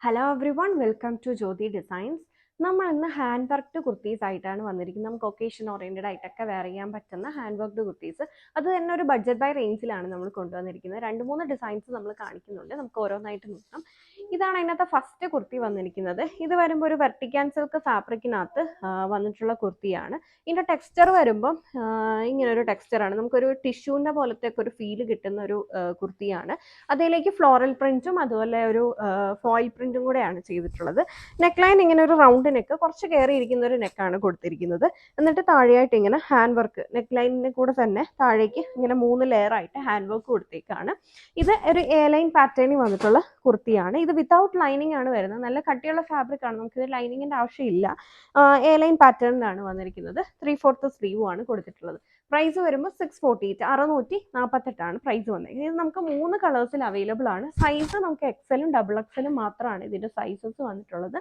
Hello everyone welcome to Jyothi designs. നമ്മൾ ഇന്ന് hand worked kurtis ആയിട്ടാണ് വന്നിരിക്കുന്നത്. നമുക്ക് ഒക്കേഷൻ ഓറിയൻറ്റഡ് ആയിട്ടൊക്കെ വെയർ ചെയ്യാൻ പറ്റുന്ന ഹാൻഡ് വർക്ക്ഡ് കുർത്തീസ്. അത് തന്നെ ഒരു ബഡ്ജറ്റ് ബൈ റേഞ്ചിലാണ് നമ്മൾ കൊണ്ടുവന്നിരിക്കുന്നത്. 2-3 ഡിസൈൻസ് നമ്മൾ കാണിക്കുന്നുണ്ട്. നമുക്ക് ഓരോന്നായിട്ട് നോക്കാം. ഇതാണ് അതിനകത്ത് ഫസ്റ്റ് കുർത്തി വന്നിരിക്കുന്നത്. ഇത് വരുമ്പോൾ ഒരു വെർട്ടിക്കാൻ സിൽക്ക് ഫാബ്രിക്കിനകത്ത് വന്നിട്ടുള്ള കുർത്തിയാണ്. ഇതിൻ്റെ ടെക്സ്ചർ വരുമ്പം ഇങ്ങനെ ഒരു ടെക്സ്ചറാണ്. നമുക്കൊരു ടിഷ്യൂവിൻ്റെ പോലത്തെ ഒക്കെ ഒരു ഫീല് കിട്ടുന്ന ഒരു കുർത്തിയാണ്. അതിലേക്ക് ഫ്ലോറൽ പ്രിന്റും അതുപോലെ ഒരു ഫോയിൽ പ്രിന്റും കൂടെയാണ് ചെയ്തിട്ടുള്ളത്. നെക്ക് ലൈൻ ഇങ്ങനെ ഒരു റൗണ്ട് നെക്ക്, കുറച്ച് കയറിയിരിക്കുന്ന ഒരു നെക്കാണ് കൊടുത്തിരിക്കുന്നത്. എന്നിട്ട് താഴെയായിട്ട് ഇങ്ങനെ ഹാൻഡ് വർക്ക്, നെക്ക് ലൈനിന് കൂടെ തന്നെ താഴേക്ക് ഇങ്ങനെ 3 ലെയർ ആയിട്ട് ഹാൻഡ് വർക്ക് കൊടുത്തേക്കാണ്. ഇത് ഒരു എ ലൈൻ പാറ്റേണിൽ വന്നിട്ടുള്ള കുർത്തിയാണ്. ഇത് വിത്തൗട്ട് ലൈനിങ് ആണ് വരുന്നത്. നല്ല കട്ടിയുള്ള ഫാബ്രിക് ആണ്, നമുക്കിത് ലൈനിങ്ങിന്റെ ആവശ്യമില്ല. എ ലൈൻ പാറ്റേണിലാണ് വന്നിരിക്കുന്നത്. 3/4 സ്ലീവും ആണ് കൊടുത്തിട്ടുള്ളത്. പ്രൈസ് വരുമ്പോൾ 648, 648 പ്രൈസ് വന്നിരിക്കുന്നത്. ഇത് നമുക്ക് 3 കളേഴ്സിൽ അവൈലബിൾ ആണ്. സൈസ് നമുക്ക് എക്സലും ഡബിൾ എക്സലും മാത്രമാണ് ഇതിന്റെ സൈസസ് വന്നിട്ടുള്ളത്.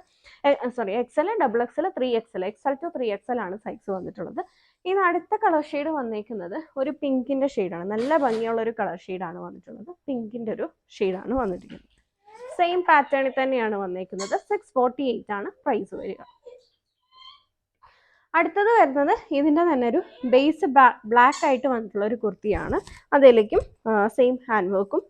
XL, double XL, 3XL, XL to 3XL ആണ് സൈസ് വന്നിട്ടുള്ളത്. ഇനി അടുത്ത കളർ ഷെയ്ഡ് വന്നിരിക്കുന്നത് ഒരു പിങ്കിന്റെ ഷെയ്ഡാണ്. നല്ല ഭംഗിയുള്ള ഒരു കളർ ഷെയ്ഡാണ് വന്നിട്ടുള്ളത്. പിങ്കിന്റെ ഒരു ഷെയ്ഡാണ് വന്നിരിക്കുന്നത്. സെയിം പാറ്റേണിൽ തന്നെയാണ് വന്നിരിക്കുന്നത്. 648 ആണ് പ്രൈസ് വരിക. അടുത്തത് വരുന്നത് ഇതിൻ്റെ തന്നെ ഒരു ബേസ് ബ്ലാക്ക് ആയിട്ട് വന്നിട്ടുള്ള ഒരു കുർത്തിയാണ്. അതിലേക്കും സെയിം ഹാൻഡ് വർക്കും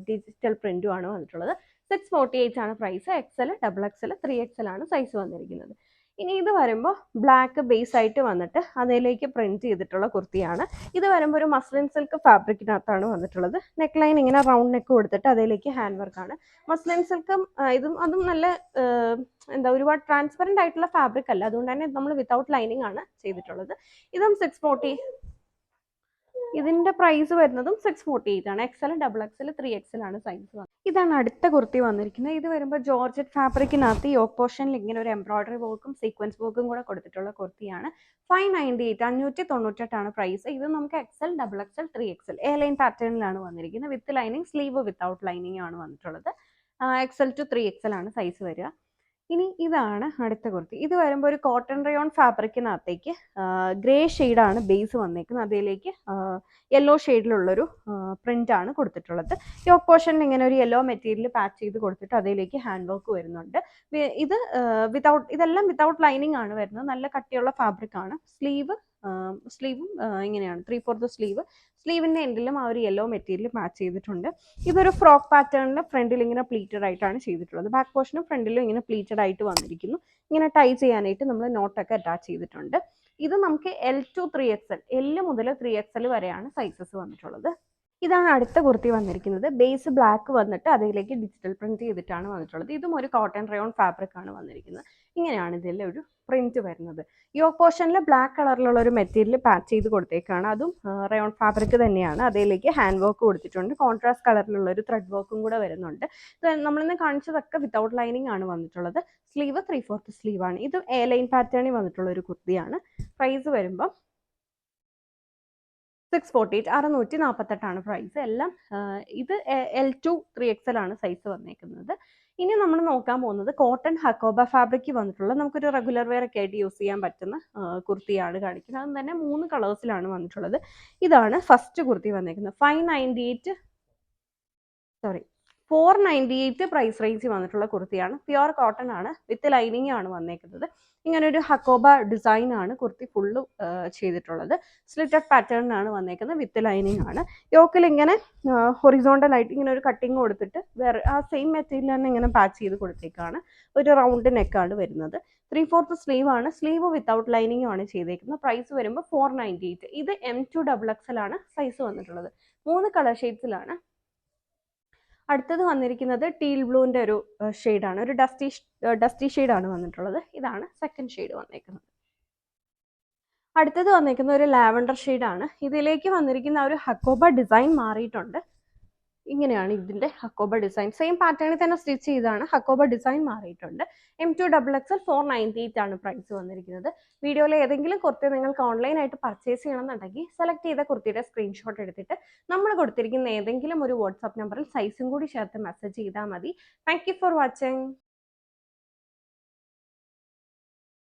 ഡിജിറ്റൽ പ്രിന്റും ആണ് വന്നിട്ടുള്ളത്. 648 ആണ് price. Excel, double XL, 3XL ആണ് സൈസ് വന്നിരിക്കുന്നത്. ഇനി ഇത് വരുമ്പോൾ ബ്ലാക്ക് ബേസ് ആയിട്ട് വന്നിട്ട് അതിലേക്ക് പ്രിന്റ് ചെയ്തിട്ടുള്ള കുർത്തിയാണ്. ഇത് വരുമ്പോൾ ഒരു മസ്ലിൻ സിൽക്ക് ഫാബ്രിക്കിനകത്താണ് വന്നിട്ടുള്ളത്. നെക്ക് ലൈൻ ഇങ്ങനെ റൗണ്ട് നെക്ക് കൊടുത്തിട്ട് അതിലേക്ക് ഹാൻഡ് വർക്കാണ്. മസ്ലിൻ സിൽക്കും അതും നല്ല എന്താ ഒരുപാട് ട്രാൻസ്പെറന്റ് ആയിട്ടുള്ള ഫാബ്രിക് അല്ല, അതുകൊണ്ട് തന്നെ നമ്മൾ വിത്തൗട്ട് ലൈനിങ് ആണ് ചെയ്തിട്ടുള്ളത്. ഇതും 640. ഇതിന്റെ പ്രൈസ് വരുന്നതും 648 ആണ്. എക്സൽ, ഡബിൾ എക്സൽ, 3XL ആണ് സൈസ്. ഇതാണ് അടുത്ത കുർത്തി വന്നിരിക്കുന്നത്. ഇത് വരുമ്പോൾ ജോർജറ്റ് ഫാബ്രിക്കിനകത്ത് യോക്ക് പോർഷനിൽ ഇങ്ങനെ ഒരു എംബ്രോയിഡറി വർക്കും സീക്വൻസ് വർക്കും കൂടെ കൊടുത്തിട്ടുള്ള കുർത്തിയാണ്. 598, 598 ആണ് പ്രൈസ്. ഇത് നമുക്ക് XL, double XL, 3XL A line പാറ്റേണിലാണ് വന്നിരിക്കുന്നത്. With lining, sleeve without lining ആണ് വന്നിട്ടുള്ളത്. എക്സൽ ടു 3XL ആണ് സൈസ് വരിക. ഇനി ഇതാണ് അടുത്ത കുർത്തി. ഇത് വരുമ്പോൾ ഒരു കോട്ടൺ റയോൺ ഫാബ്രിക്കിനകത്തേക്ക് ഗ്രേ ഷെയ്ഡാണ് ബേസ് വന്നേക്കുന്നത്. അതിലേക്ക് യെല്ലോ ഷെയ്ഡിലുള്ളൊരു പ്രിന്റ് ആണ് കൊടുത്തിട്ടുള്ളത്. യോക്ക് പോർഷനിൽ ഇങ്ങനെ ഒരു യെല്ലോ മെറ്റീരിയൽ പാച്ച് ചെയ്ത് കൊടുത്തിട്ട് അതിലേക്ക് ഹാൻഡ് വർക്ക് വരുന്നുണ്ട്. ഇത് ഇതെല്ലാം വിത്തൗട്ട് ലൈനിങ് ആണ് വരുന്നത്. നല്ല കട്ടിയുള്ള ഫാബ്രിക് ആണ്. സ്ലീവും ഇങ്ങനെയാണ് 3/4 സ്ലീവിന്റെ എൻഡിലും ആ ഒരു യെല്ലോ മെറ്റീരിയൽ മാച്ച് ചെയ്തിട്ടുണ്ട്. ഇതൊരു ഫ്രോക്ക് പാറ്റേണിൽ ഫ്രണ്ടിൽ ഇങ്ങനെ പ്ലീറ്റഡ് ആയിട്ടാണ് ചെയ്തിട്ടുള്ളത്. ബാക്ക് പോർഷനും ഫ്രണ്ടിലും ഇങ്ങനെ പ്ലീറ്റഡ് ആയിട്ട് വന്നിരിക്കുന്നു. ഇങ്ങനെ ടൈ ചെയ്യാനായിട്ട് നമ്മൾ നോട്ടൊക്കെ അറ്റാച്ച് ചെയ്തിട്ടുണ്ട്. ഇത് നമുക്ക് L to 3XL, L മുതൽ 3XL വരെയാണ് സൈസസ് വന്നിട്ടുള്ളത്. ഇതാണ് അടുത്ത കുർത്തി വന്നിരിക്കുന്നത്. ബേസ് ബ്ലാക്ക് വന്നിട്ട് അതിലേക്ക് ഡിജിറ്റൽ പ്രിന്റ് ചെയ്തിട്ടാണ് വന്നിട്ടുള്ളത്. ഇതും ഒരു കോട്ടൺ റയോൺ ഫാബ്രിക് ആണ് വന്നിരിക്കുന്നത്. ഇങ്ങനെയാണ് ഇതിലെ ഒരു പ്രിന്റ് വരുന്നത്. യോക്ക് പോർഷനിൽ ബ്ലാക്ക് കളറിലുള്ള ഒരു മെറ്റീരിയൽ പാച്ച് ചെയ്ത് കൊടുത്തേക്കാണ്. അതും റയോൺ ഫാബ്രിക് തന്നെയാണ്. അതിലേക്ക് ഹാൻഡ് വർക്ക് കൊടുത്തിട്ടുണ്ട്. കോൺട്രാസ്റ്റ് കളറിലുള്ള ഒരു ത്രെഡ് വർക്കും കൂടെ വരുന്നുണ്ട്. നമ്മളിന്ന് കാണിച്ചതൊക്കെ വിത്തൗട്ട് ലൈനിങ് ആണ് വന്നിട്ടുള്ളത്. സ്ലീവ് 3/4 സ്ലീവ് ആണ്. ഇത് എ ലൈൻ പാറ്റേണിൽ വന്നിട്ടുള്ള ഒരു കുർത്തിയാണ്. പ്രൈസ് വരുമ്പോൾ 648, 648 പ്രൈസ്. എല്ലാം ഇത് L to 3XL ആണ് സൈസ് വന്നേക്കുന്നത്. ഇനി നമ്മൾ നോക്കാൻ പോകുന്നത് കോട്ടൺ ഹക്കോബ ഫാബ്രിക് വന്നിട്ടുള്ള നമുക്കൊരു റെഗുലർ വെയർ ഒക്കെ ആയിട്ട് യൂസ് ചെയ്യാൻ പറ്റുന്ന കുർത്തിയാണ് കാണിക്കുന്നത്. അതും തന്നെ 3 കളേഴ്സിലാണ് വന്നിട്ടുള്ളത്. ഇതാണ് ഫസ്റ്റ് കുർത്തി വന്നേക്കുന്നത്. 498 പ്രൈസ് റേഞ്ചിൽ വന്നിട്ടുള്ള കുർത്തിയാണ്. പ്യുവർ കോട്ടൺ ആണ്, വിത്ത് ലൈനിങ് ആണ് വന്നേക്കുന്നത്. ഇങ്ങനെ ഒരു ഹക്കോബ ഡിസൈൻ ആണ് കുർത്തി ഫുള്ള് ചെയ്തിട്ടുള്ളത്. സ്ലിറ്റഡ് പാറ്റേണിനാണ് വന്നേക്കുന്നത്. വിത്ത് ലൈനിങ് ആണ്. യോക്കിൽ ഇങ്ങനെ ഹൊറിസോണ്ടൽ ആയിട്ട് ഇങ്ങനെ ഒരു കട്ടിങ് കൊടുത്തിട്ട് വേറെ ആ സെയിം മെറ്റീരിയൽ തന്നെ ഇങ്ങനെ പാച്ച് ചെയ്ത് കൊടുത്തേക്കാണ്. ഒരു റൗണ്ട് നെക്കാണ് വരുന്നത്. 3/4 സ്ലീവ് ആണ്. സ്ലീവ് വിത്തൗട്ട് ലൈനിങ് ആണ് ചെയ്തേക്കുന്നത്. പ്രൈസ് വരുമ്പോൾ 498. ഇത് M to XXL ആണ് സൈസ് വന്നിട്ടുള്ളത്. 3 കളർ ഷെയ്ഡ്സിലാണ്. അടുത്തത് വന്നിരിക്കുന്നത് ടീൽ ബ്ലൂവിൻ്റെ ഒരു ഷെയ്ഡാണ്. ഒരു ഡസ്റ്റി ഷെയ്ഡാണ് വന്നിട്ടുള്ളത്. ഇതാണ് സെക്കൻഡ് ഷെയ്ഡ് വന്നേക്കുന്നത്. അടുത്തത് വന്നിരിക്കുന്ന ഒരു ലാവൻഡർ ഷെയ്ഡാണ്. ഇതിലേക്ക് വന്നിരിക്കുന്ന ഒരു ഹക്കോബ ഡിസൈൻ മാറിയിട്ടുണ്ട്. ഇങ്ങനെയാണ് ഇതിന്റെ ഹക്കോബ ഡിസൈൻ. സെയിം പാറ്റേണിൽ തന്നെ സ്റ്റിച്ച് ചെയ്താണ്. ഹക്കോബ ഡിസൈൻ മാറിയിട്ടുണ്ട്. M to XXL 498 ആണ് പ്രൈസ് വന്നിരിക്കുന്നത്. വീഡിയോയിൽ ഏതെങ്കിലും കുർത്തി നിങ്ങൾക്ക് ഓൺലൈനായിട്ട് പർച്ചേസ് ചെയ്യണമെന്നുണ്ടെങ്കിൽ സെലക്ട് ചെയ്ത കുർത്തിയുടെ സ്ക്രീൻഷോട്ട് എടുത്തിട്ട് നമ്മൾ കൊടുത്തിരിക്കുന്ന ഏതെങ്കിലും ഒരു വാട്സാപ്പ് നമ്പറിൽ സൈസും കൂടി ചേർത്ത് മെസ്സേജ് ചെയ്താൽ മതി. Thank you for watching.